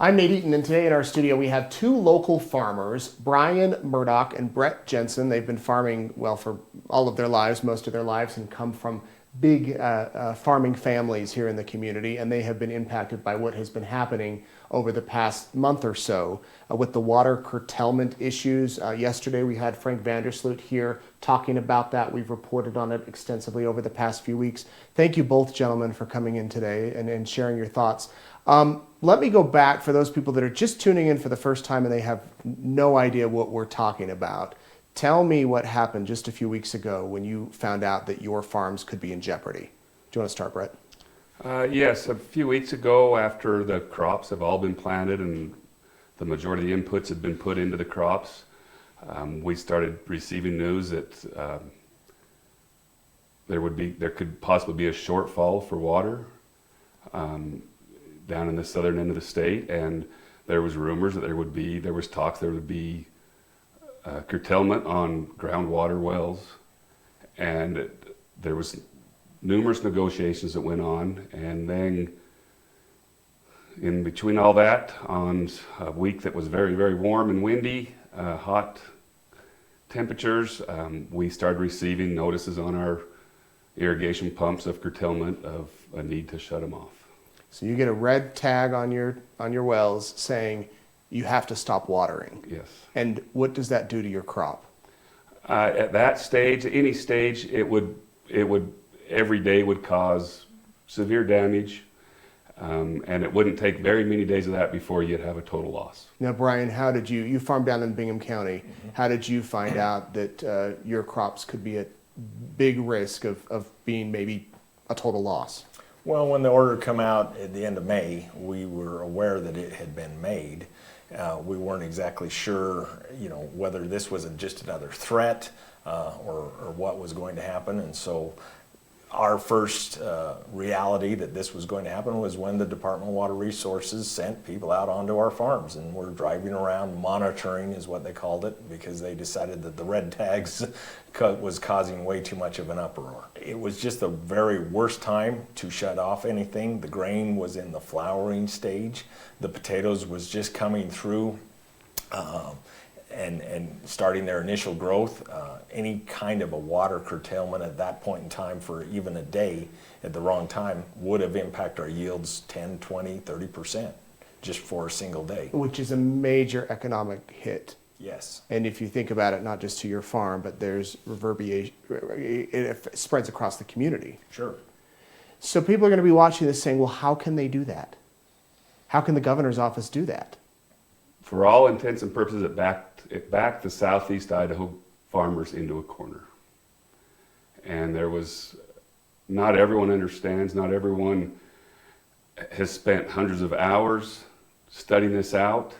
I'm Nate Eaton, and today in our studio we have two local farmers, Brian Murdoch and Brett Jensen. They've been farming, well, for all of their lives, most of their lives, and come from big farming families here in the community, and they have been impacted by what has been happening over the past month or so with the water curtailment issues. Yesterday we had Frank Vandersloot here talking about that. We've reported on it extensively over the past few weeks. Thank you both, gentlemen, for coming in today and sharing your thoughts. Let me go back for those people that are just tuning in for the first time and they have no idea what we're talking about. Tell me what happened just a few weeks ago when you found out that your farms could be in jeopardy. Do you want to start, Brett? Yes, a few weeks ago, after the crops have all been planted and the majority of the inputs have been put into the crops, we started receiving news that there could possibly be a shortfall for water down in the southern end of the state, and there was rumors that there would be curtailment on groundwater wells, and there was numerous negotiations that went on, and then in between all that, on a week that was very, very warm and windy, hot temperatures, we started receiving notices on our irrigation pumps of curtailment, of a need to shut them off. So you get a red tag on your wells saying you have to stop watering. Yes. And what does that do to your crop? At that stage, any stage, it would every day would cause severe damage, and it wouldn't take very many days of that before you'd have a total loss. Now, Brian, how did you farm down in Bingham County? How did you find out that your crops could be at big risk of being maybe a total loss? Well, when the order come out at the end of May, we were aware that it had been made. We weren't exactly sure, whether this was just another threat or what was going to happen. And so our first reality that this was going to happen was when the Department of Water Resources sent people out onto our farms, and we're driving around monitoring is what they called it, because they decided that the red tags was causing way too much of an uproar. It was just the very worst time to shut off anything. The grain was in the flowering stage. The potatoes was just coming through and starting their initial growth. Any kind of a water curtailment at that point in time for even a day at the wrong time would have impacted our yields 10, 20, 30% just for a single day. Which is a major economic hit. Yes. And if you think about it, not just to your farm, but there's reverberation, it spreads across the community. Sure. So people are going to be watching this saying, well, how can they do that? How can the governor's office do that? For all intents and purposes, it backed the southeast Idaho farmers into a corner. And not everyone understands, not everyone has spent hundreds of hours studying this out.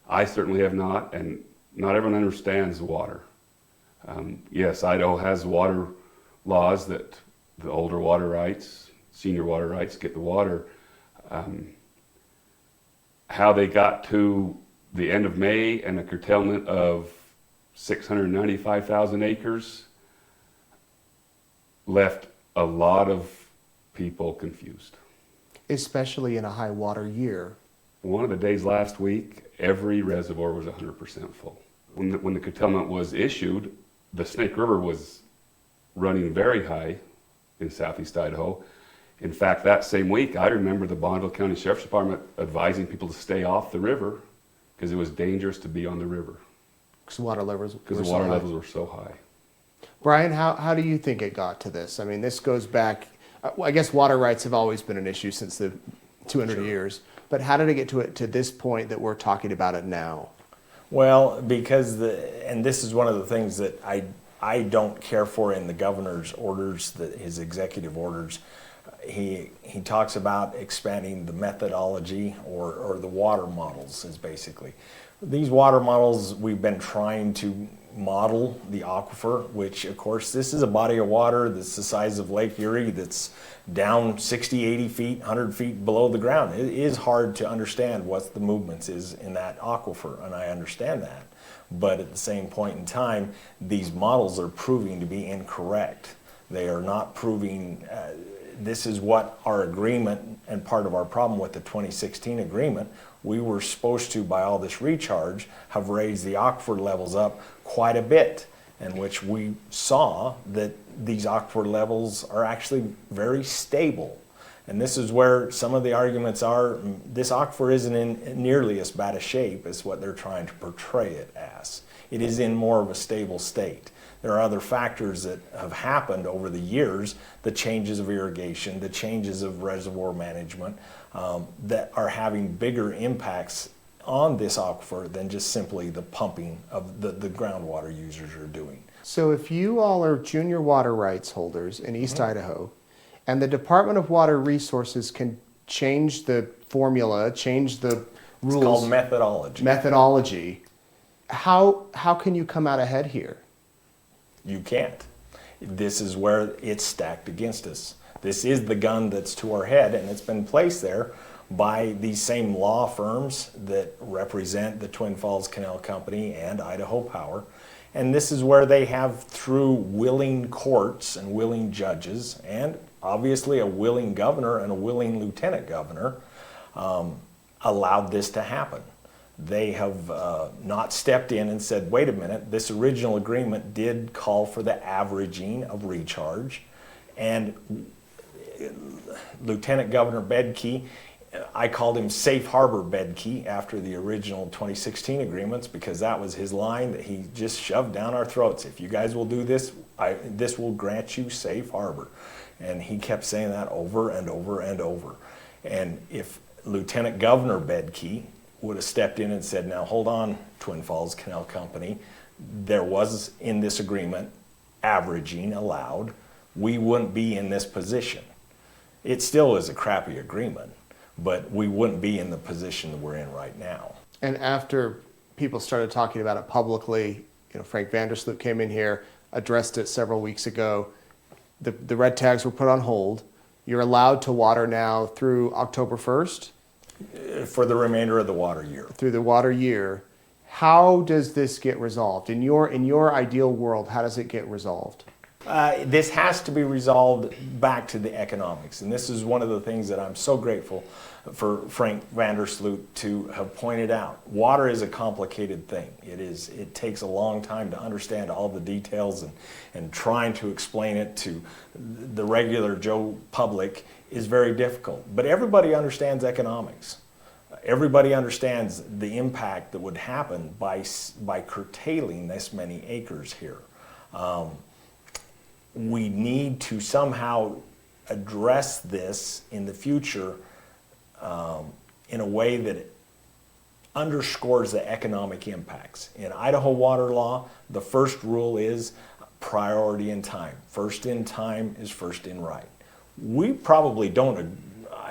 I certainly have not, and not everyone understands water. Yes, Idaho has water laws that the older water rights, senior water rights get the water. How they got to the end of May and a curtailment of 695,000 acres left a lot of people confused. Especially in a high water year. One of the days last week, every reservoir was 100% full. When the curtailment was issued, the Snake River was running very high in southeast Idaho. In fact, that same week, I remember the Bonneville County Sheriff's Department advising people to stay off the river because it was dangerous to be on the river. Because the water levels were so high. Brian, how do you think it got to this? I mean, this goes back, I guess water rights have always been an issue since the 200 Sure. years. But how did it get to this point that we're talking about it now? Well, because and this is one of the things that I don't care for in the governor's orders, his executive orders. He talks about expanding the methodology or the water models is basically. These water models, we've been trying to model the aquifer, which of course this is a body of water that's the size of Lake Erie that's down 60, 80 feet, 100 feet below the ground. It is hard to understand what the movements is in that aquifer, and I understand that. But at the same point in time, these models are proving to be incorrect. They are not proving this is what our agreement and part of our problem with the 2016 agreement, we were supposed to, by all this recharge, have raised the aquifer levels up quite a bit, in which we saw that these aquifer levels are actually very stable. And this is where some of the arguments are, this aquifer isn't in nearly as bad a shape as what they're trying to portray it as. It is in more of a stable state. There are other factors that have happened over the years, the changes of irrigation, the changes of reservoir management, that are having bigger impacts on this aquifer than just simply the pumping of the groundwater users are doing. So if you all are junior water rights holders in East Idaho, and the Department of Water Resources can change the formula, change the rules. It's called methodology. Methodology. How can you come out ahead here? You can't. This is where it's stacked against us. This is the gun that's to our head, and it's been placed there by these same law firms that represent the Twin Falls Canal Company and Idaho Power. And this is where they have, through willing courts and willing judges, and obviously a willing governor and a willing lieutenant governor, allowed this to happen. They have not stepped in and said, wait a minute, this original agreement did call for the averaging of recharge. And Lieutenant Governor Bedke, I called him Safe Harbor Bedke after the original 2016 agreements, because that was his line that he just shoved down our throats. If you guys will do this, this will grant you safe harbor. And he kept saying that over and over and over. And if Lieutenant Governor Bedke would have stepped in and said, now hold on, Twin Falls Canal Company, there was in this agreement averaging allowed, we wouldn't be in this position. It still is a crappy agreement, but we wouldn't be in the position that we're in right now. And after people started talking about it publicly, Frank Vandersloot came in here, addressed it several weeks ago. The red tags were put on hold. You're allowed to water now through October 1st? For the remainder of the water year. Through the water year. How does this get resolved? In your ideal world, how does it get resolved? This has to be resolved back to the economics. And this is one of the things that I'm so grateful for Frank Vandersloot to have pointed out. Water is a complicated thing. It takes a long time to understand all the details, and trying to explain it to the regular Joe public is very difficult. But everybody understands economics. Everybody understands the impact that would happen by curtailing this many acres here. We need to somehow address this in the future in a way that it underscores the economic impacts. In Idaho water law, the first rule is priority in time. First in time is first in right. We probably don't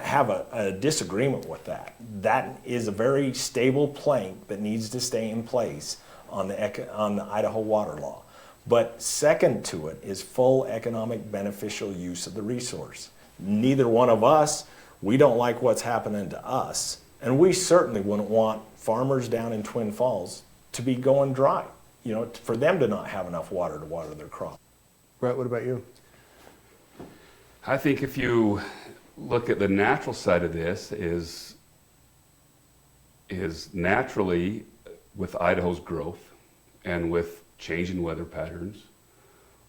have a disagreement with that. That is a very stable plank that needs to stay in place on the Idaho water law. But second to it is full economic beneficial use of the resource. Neither one of us, we don't like what's happening to us, and we certainly wouldn't want farmers down in Twin Falls to be going dry, for them to not have enough water to water their crop. Brett, what about you? I think if you look at the natural side of this is naturally with Idaho's growth and with changing weather patterns,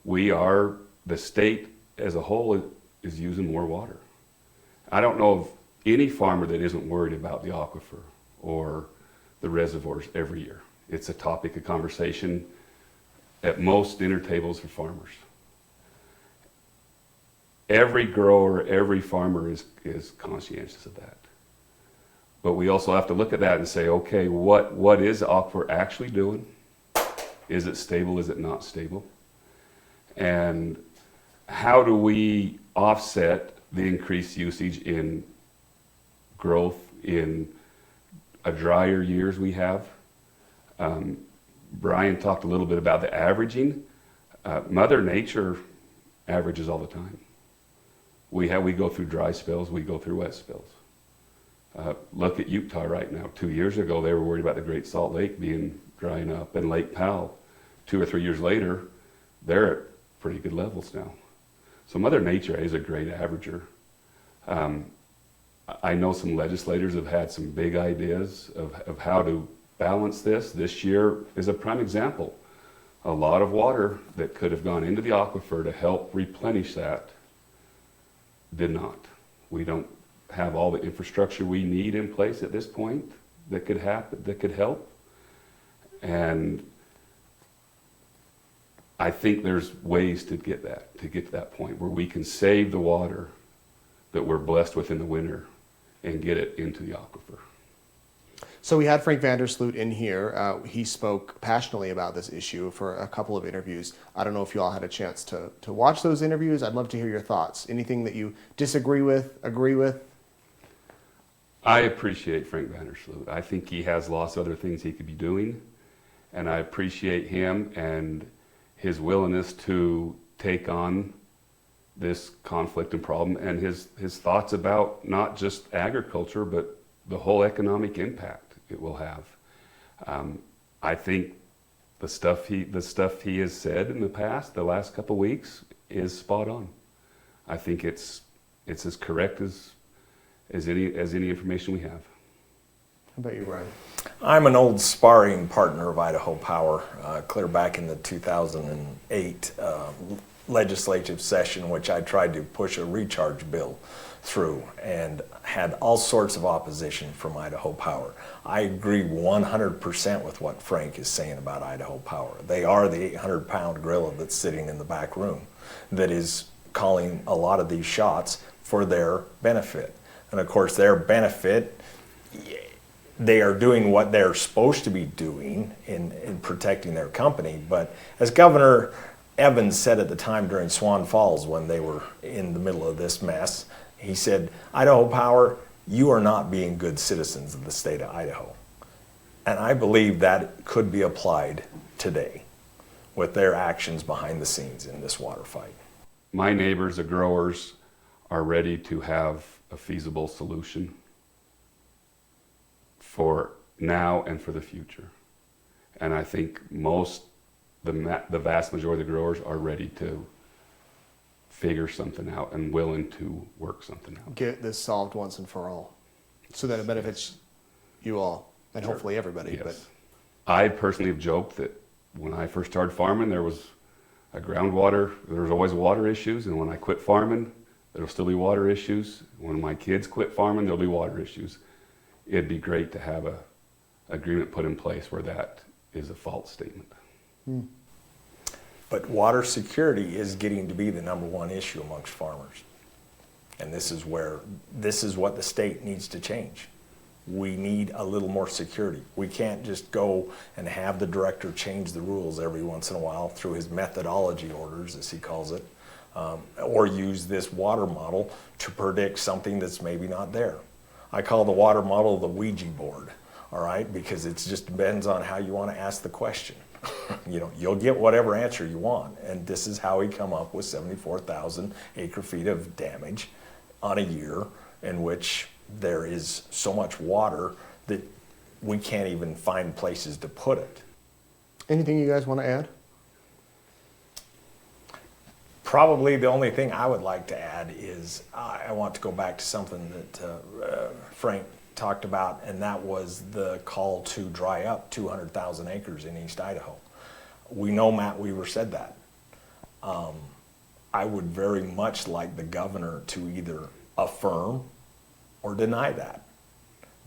the state as a whole is using more water. I don't know of any farmer that isn't worried about the aquifer or the reservoirs every year. It's a topic of conversation at most dinner tables for farmers. Every grower, every farmer is conscientious of that. But we also have to look at that and say, okay, what is the aquifer actually doing? Is it stable? Is it not stable? And how do we offset the increased usage in growth in a drier years we have? Brian talked a little bit about the averaging. Mother Nature averages all the time. We go through dry spells, we go through wet spells. Look at Utah right now. 2 years ago, they were worried about the Great Salt Lake drying up, and Lake Powell. 2 or 3 years later, they're at pretty good levels now. So Mother Nature is a great averager. I know some legislators have had some big ideas of how to balance this. This year is a prime example. A lot of water that could have gone into the aquifer to help replenish that did not. We don't have all the infrastructure we need in place at this point that could happen, that could help. And I think there's ways to get to that point where we can save the water that we're blessed with in the winter and get it into the aquifer. So we had Frank Vandersloot in here. He spoke passionately about this issue for a couple of interviews. I don't know if you all had a chance to watch those interviews. I'd love to hear your thoughts. Anything that you disagree with, agree with? I appreciate Frank Vandersloot. I think he has lots of other things he could be doing, and I appreciate him and his willingness to take on this conflict and problem, and his thoughts about not just agriculture, but the whole economic impact it will have. I think the stuff he has said in the past, the last couple of weeks, is spot on. I think it's as correct as any information we have. How about you, Brian? I'm an old sparring partner of Idaho Power, clear back in the 2008 legislative session, which I tried to push a recharge bill through and had all sorts of opposition from Idaho Power. I agree 100% with what Frank is saying about Idaho Power. They are the 800-pound gorilla that's sitting in the back room that is calling a lot of these shots for their benefit. And of course, their benefit, they are doing what they're supposed to be doing in protecting their company. But as Governor Evans said at the time during Swan Falls, when they were in the middle of this mess, he said, Idaho Power, you are not being good citizens of the state of Idaho. And I believe that could be applied today with their actions behind the scenes in this water fight. My neighbors, the growers, are ready to have a feasible solution for now and for the future. And I think the vast majority of the growers are ready to figure something out and willing to work something out. Get this solved once and for all so that it benefits you all and hopefully everybody. Yes. But I personally have joked that when I first started farming, there was always water issues, and when I quit farming, there'll still be water issues. When my kids quit farming, there'll be water issues. It'd be great to have a agreement put in place where that is a false statement. But water security is getting to be the #1 issue amongst farmers. And this is what the state needs to change. We need a little more security. We can't just go and have the director change the rules every once in a while through his methodology orders, as he calls it, or use this water model to predict something that's maybe not there. I call the water model the Ouija board, all right, because it just depends on how you want to ask the question. You'll get whatever answer you want, and this is how he come up with 74,000 acre-feet of damage on a year in which there is so much water that we can't even find places to put it. anything you guys want to add? Probably the only thing I would like to add is I want to go back to something that Frank talked about, and that was the call to dry up 200,000 acres in East Idaho. We know Matt Weaver said that. I would very much like the governor to either affirm or deny that,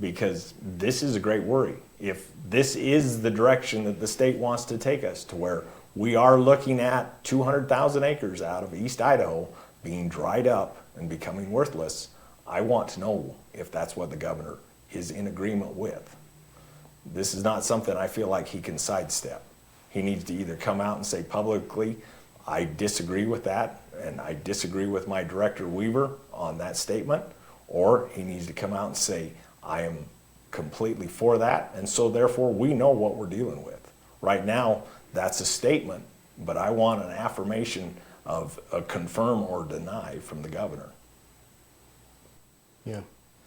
because this is a great worry. If this is the direction that the state wants to take us, to where we are looking at 200,000 acres out of East Idaho being dried up and becoming worthless, I want to know if that's what the governor is in agreement with. This is not something I feel like he can sidestep. He needs to either come out and say publicly, I disagree with that, and I disagree with my director Weaver on that statement, or he needs to come out and say, I am completely for that, and so therefore we know what we're dealing with. Right now, that's a statement, but I want an affirmation of a confirm or deny from the governor. Yeah.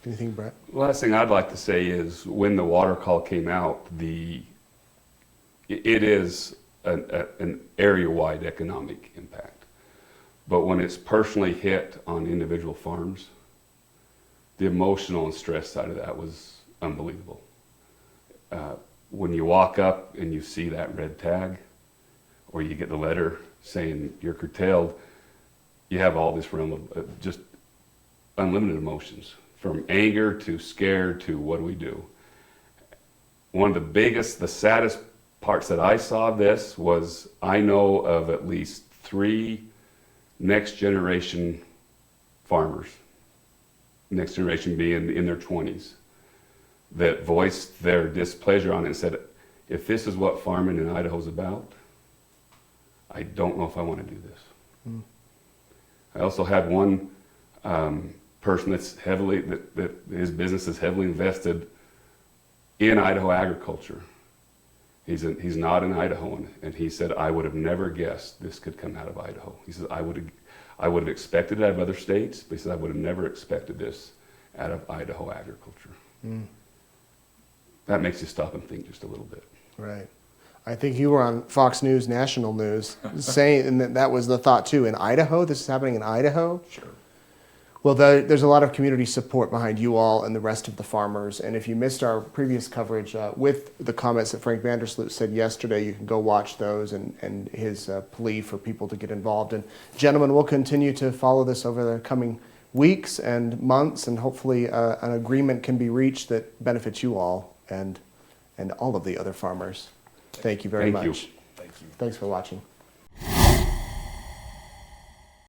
Anything, Brett? Last thing I'd like to say is when the water call came out, it is an area-wide economic impact. But when it's personally hit on individual farms, the emotional and stress side of that was unbelievable. When you walk up and you see that red tag, or you get the letter saying you're curtailed, you have all this realm of just unlimited emotions, from anger to scared to what do we do. One of the biggest, the saddest parts that I saw of this was I know of at least 3 next generation farmers, next generation being in their 20s, that voiced their displeasure on it and said, if this is what farming in Idaho is about, I don't know if I want to do this. Mm. I also had one person that's heavily, that his business is heavily invested in Idaho agriculture. He's not an Idahoan, and he said, I would have never guessed this could come out of Idaho. He says, I would have expected it out of other states, but he said, I would have never expected this out of Idaho agriculture. Mm. That makes you stop and think just a little bit. Right. I think you were on Fox News, national news, saying that was the thought too. In Idaho, this is happening in Idaho? Sure. Well, there's a lot of community support behind you all and the rest of the farmers. And if you missed our previous coverage with the comments that Frank Vandersloot said yesterday, you can go watch those and his plea for people to get involved. And gentlemen, we'll continue to follow this over the coming weeks and months, and hopefully an agreement can be reached that benefits you all and all of the other farmers. Thank you very much. Thank you. Thank you. Thanks for watching.